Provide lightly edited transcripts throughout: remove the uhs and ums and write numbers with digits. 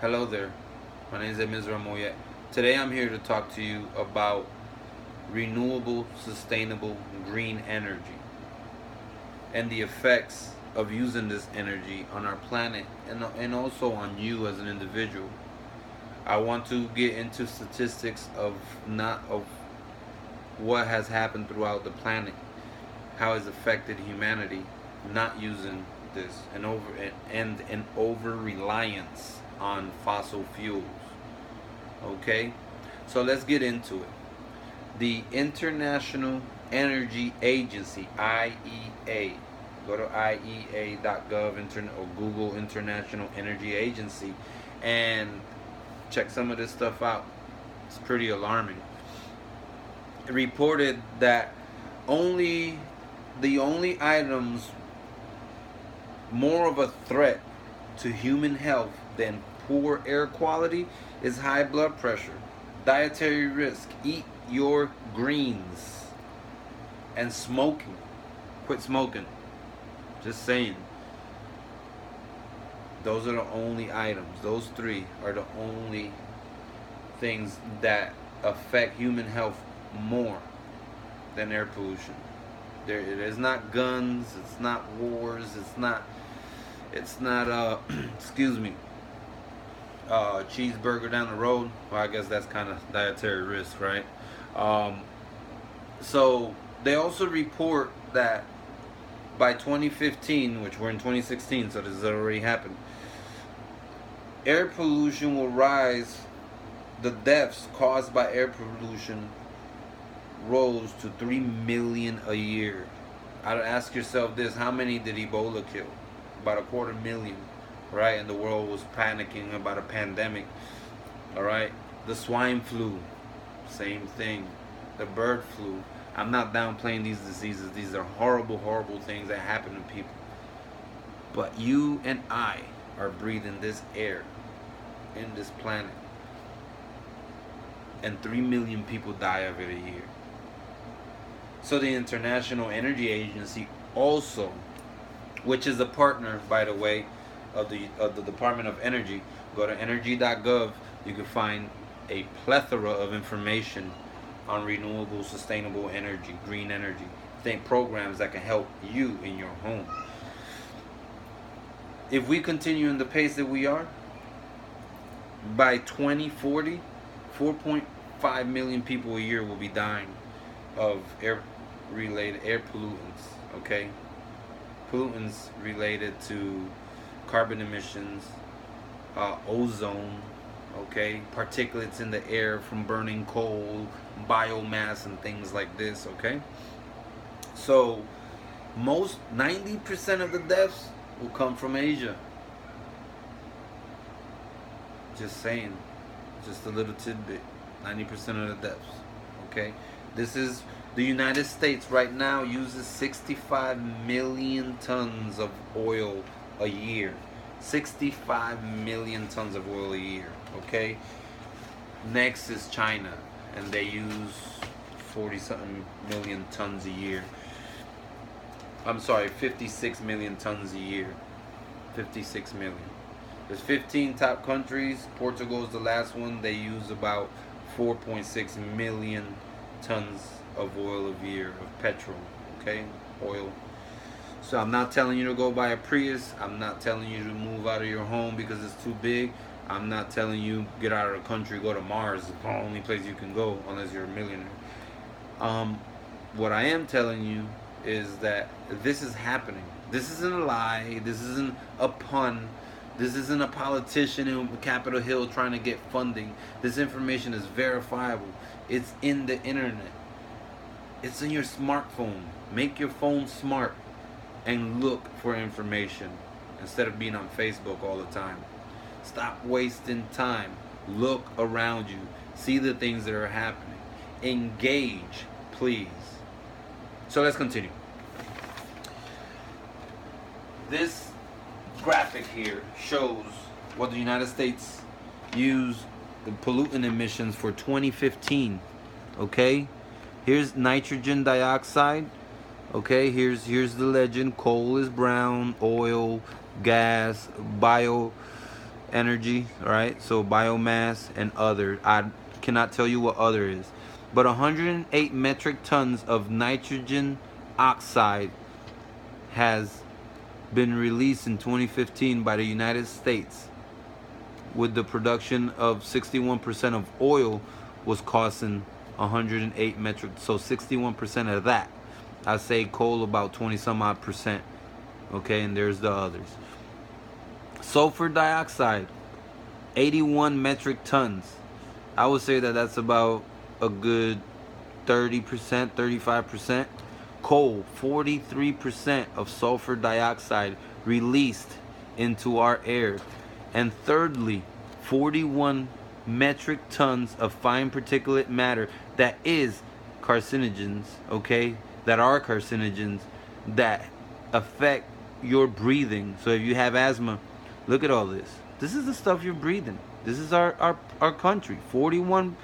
Hello there, my name is Renewable. Today I'm here to talk to you about renewable, sustainable, green energy and the effects of using this energy on our planet and also on you as an individual. I want to get into statistics of not of what has happened throughout the planet, how it's affected humanity not using this and an over reliance on fossil fuels. Okay? So let's get into it. The International Energy Agency, IEA. Go to iea.gov or Google International Energy Agency and check some of this stuff out. It's pretty alarming. It reported that only the only items more of a threat to human health than poor air quality is high blood pressure, dietary risk, eat your greens, and smoking. Quit smoking. Just saying. Those are the only items. Those three are the only things that affect human health more than air pollution. It is not guns, it's not wars, it's not excuse me, cheeseburger down the road. Well, I guess that's kind of dietary risk, right? So they also report that by 2015, which we're in 2016, so this has already happened, air pollution will rise. The deaths caused by air pollution rose to 3 million a year. I'd ask yourself this: how many did Ebola kill? About 250,000, right? And the world was panicking about a pandemic. All right, the swine flu, same thing. The bird flu. I'm not downplaying these diseases. These are horrible, horrible things that happen to people. But you and I are breathing this air in this planet, and 3 million people die of it a year. So the International Energy Agency also, which is a partner, by the way, of the Department of Energy, go to energy.gov. You can find a plethora of information on renewable, sustainable energy, green energy. Think programs that can help you in your home. If we continue in the pace that we are, by 2040, 4.5 million people a year will be dying of air pollutants. Okay, pollutants related to carbon emissions, ozone, okay, particulates in the air from burning coal, biomass, and things like this. Okay, so most 90% of the deaths will come from Asia. Just saying, just a little tidbit. 90% of the deaths. Okay, this is the United States right now uses 65 million tons of oil a year. 65 million tons of oil a year. Okay, next is China, and they use 40 something million tons a year. I'm sorry, 56 million tons a year. 56 million. There's 15 top countries. Portugal is the last one. They use about 4.6 million tons of oil a year, of petrol. Okay, oil. So I'm not telling you to go buy a Prius. I'm not telling you to move out of your home because it's too big. I'm not telling you get out of the country, go to Mars. It's the only place you can go unless you're a millionaire. What I am telling you is that this is happening. This isn't a lie. This isn't a pun. This isn't a politician in Capitol Hill trying to get funding. This information is verifiable. It's in the internet. It's in your smartphone. Make your phone smart and look for information instead of being on Facebook all the time. Stop wasting time. Look around you. See the things that are happening. Engage, please. So let's continue. This graphic here shows what the United States used the pollutant emissions for 2015. Okay, here's nitrogen dioxide. Okay, here's the legend. Coal is brown, oil, gas, bio energy, right? So biomass and other. I cannot tell you what other is. But 108 metric tons of nitrogen oxide has been released in 2015 by the United States, with the production of 61% of oil was costing 108 metric. So 61% of that. I say coal about 20 some odd percent. Okay, and there's the others. Sulfur dioxide, 81 metric tons. I would say that that's about a good 30%, 35%. Coal, 43% of sulfur dioxide released into our air. And thirdly, 41 metric tons of fine particulate matter that is carcinogens, okay? That are carcinogens that affect your breathing. So if you have asthma, look at all this. This is the stuff you're breathing. This is our country. 43%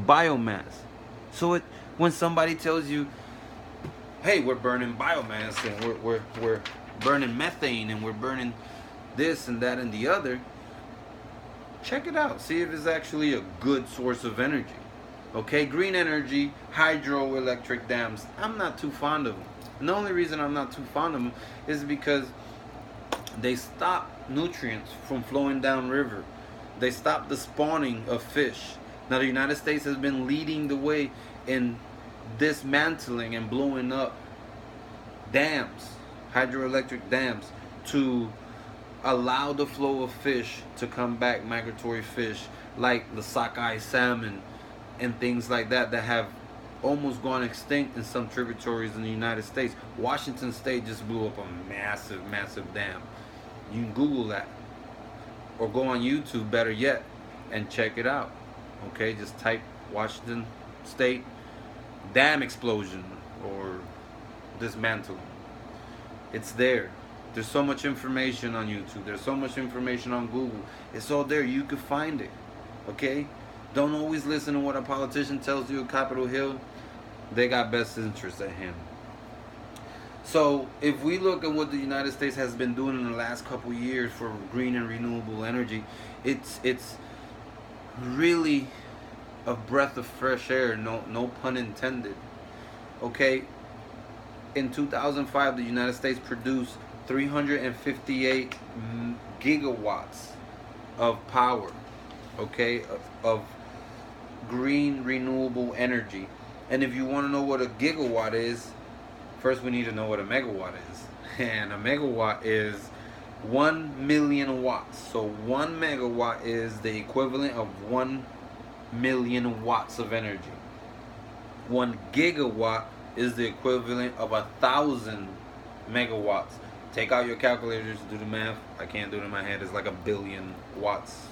biomass. So when somebody tells you, hey, we're burning biomass and we're burning methane and we're burning this and that and the other, check it out. See if it's actually a good source of energy. Okay, green energy, hydroelectric dams, I'm not too fond of them. And the only reason I'm not too fond of them is because they stop nutrients from flowing downriver. They stop the spawning of fish. Now the United States has been leading the way in dismantling and blowing up dams, hydroelectric dams, to allow the flow of fish to come back, migratory fish like the sockeye salmon and things like that have almost gone extinct in some tributaries in the United States. Washington State just blew up a massive dam. You can Google that or go on YouTube, better yet, and check it out. Okay, just type Washington State dam explosion or dismantling. It's there. There's so much information on YouTube. There's so much information on Google. It's all there. You can find it. Okay? Don't always listen to what a politician tells you at Capitol Hill. They got best interests at hand. So if we look at what the United States has been doing in the last couple years for green and renewable energy, it's really a breath of fresh air, no pun intended. Okay? In 2005, the United States produced 358 gigawatts of power, okay, of green renewable energy. And if you want to know what a gigawatt is, first we need to know what a megawatt is. And a megawatt is 1 million watts. So 1 megawatt is the equivalent of 1 million watts of energy. 1 gigawatt is the equivalent of 1,000 megawatts. Take out your calculators, do the math. I can't do it in my head. It's like 1 billion watts,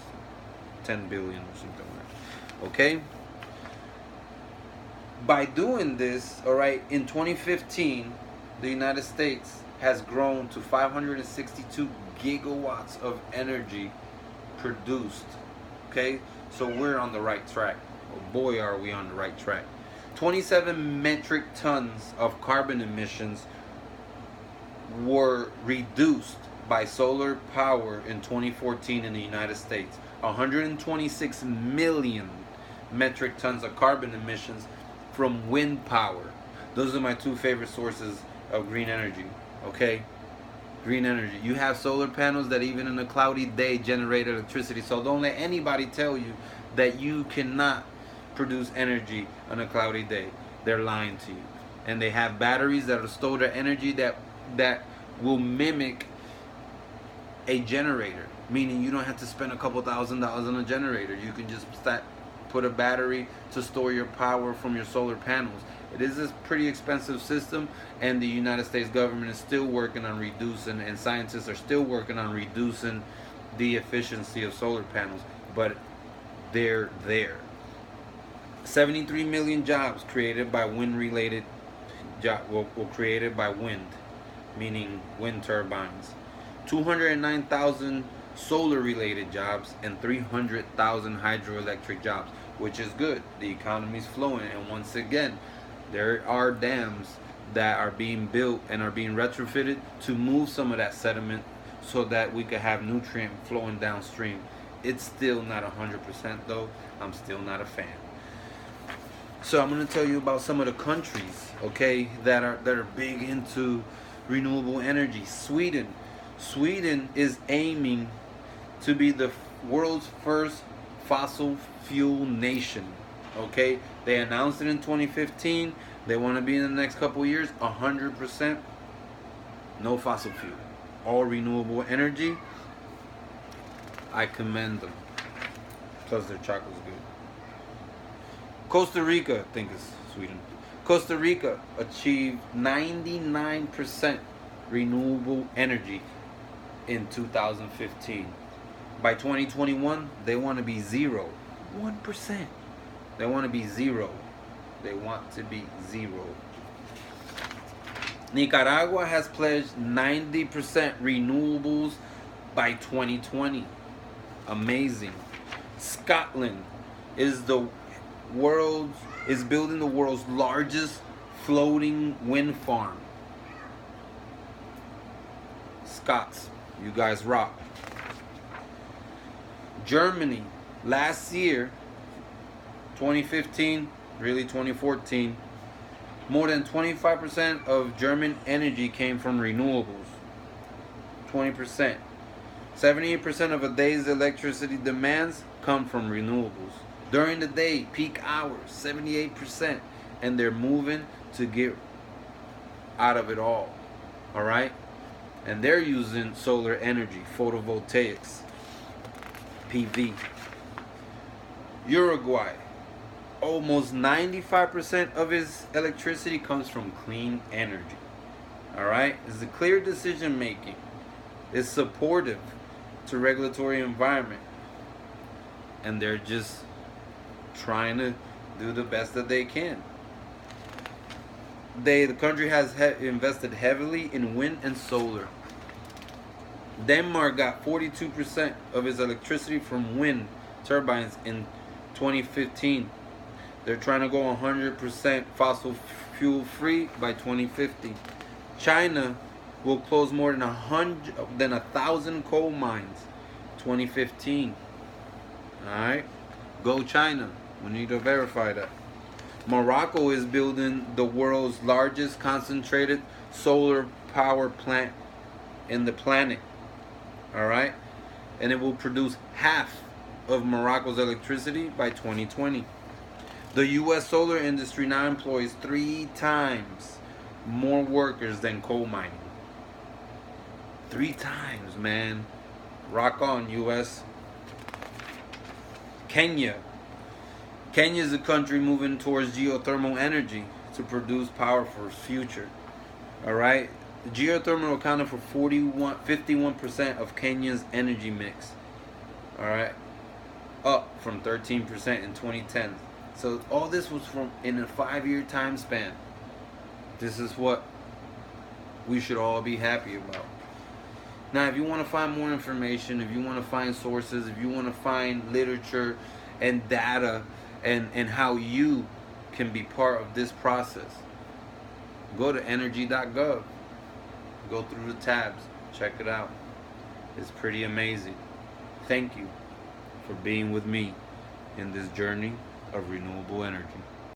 10 billion or something like that. Okay? By doing this, all right, in 2015, the United States has grown to 562 gigawatts of energy produced. Okay? So we're on the right track. Oh boy, are we on the right track. 27 metric tons of carbon emissions were reduced by solar power in 2014 in the United States. 126 million metric tons of carbon emissions from wind power. Those are my two favorite sources of green energy. Okay? Green energy. You have solar panels that even in a cloudy day generate electricity. So don't let anybody tell you that you cannot produce energy on a cloudy day. They're lying to you. And they have batteries that will store their energy that will mimic a generator, meaning you don't have to spend a couple $1,000s on a generator. You can just put a battery to store your power from your solar panels. It is a pretty expensive system, and the United States government is still working on reducing, and scientists are still working on reducing the efficiency of solar panels, but they're there. 73 million jobs created by wind-related created by wind, meaning wind turbines. 209,000 solar-related jobs and 300,000 hydroelectric jobs, which is good. The economy's flowing, and once again, there are dams that are being built and are being retrofitted to move some of that sediment so that we could have nutrient flowing downstream. It's still not 100% though. I'm still not a fan. So I'm gonna tell you about some of the countries, okay, that are big into renewable energy. Sweden is aiming to be the world's first fossil fuel nation. Okay, they announced it in 2015. They want to be in the next couple of years 100% no fossil fuel, all renewable energy. I commend them. Plus their chocolate's good. Costa Rica, I think it's Sweden. Costa Rica achieved 99% renewable energy in 2015. By 2021, they want to be 1%. They want to be zero. They want to be zero. Nicaragua has pledged 90% renewables by 2020. Amazing. Scotland is building the world's largest floating wind farm. Scots, you guys rock. Germany, last year, 2015, really 2014, more than 25% of German energy came from renewables. 20%. 78% of a day's electricity demands come from renewables. During the day, peak hours, 78%. And they're moving to get out of it all. Alright? And they're using solar energy, photovoltaics, PV. Uruguay, almost 95% of its electricity comes from clean energy. Alright? It's a clear decision making. It's supportive to regulatory environment. And they're just trying to do the best that they can. The country has invested heavily in wind and solar. Denmark got 42% of its electricity from wind turbines in 2015. They're trying to go 100% fossil fuel free by 2050. China will close more than 1,000 coal mines 2015. Alright? Go China. We need to verify that. Morocco is building the world's largest concentrated solar power plant in the planet. Alright? And it will produce half of Morocco's electricity by 2020. The U.S. solar industry now employs 3 times more workers than coal mining. 3 times, man. Rock on, U.S. Kenya. Kenya is a country moving towards geothermal energy to produce power for its future. Alright? The geothermal accounted for 51% of Kenya's energy mix. Alright? Up from 13% in 2010. So all this was from in a 5-year time span. This is what we should all be happy about. Now, if you want to find more information, if you want to find sources, if you want to find literature and data and how you can be part of this process, go to energy.gov. Go through the tabs. Check it out. It's pretty amazing. Thank you for being with me in this journey of renewable energy.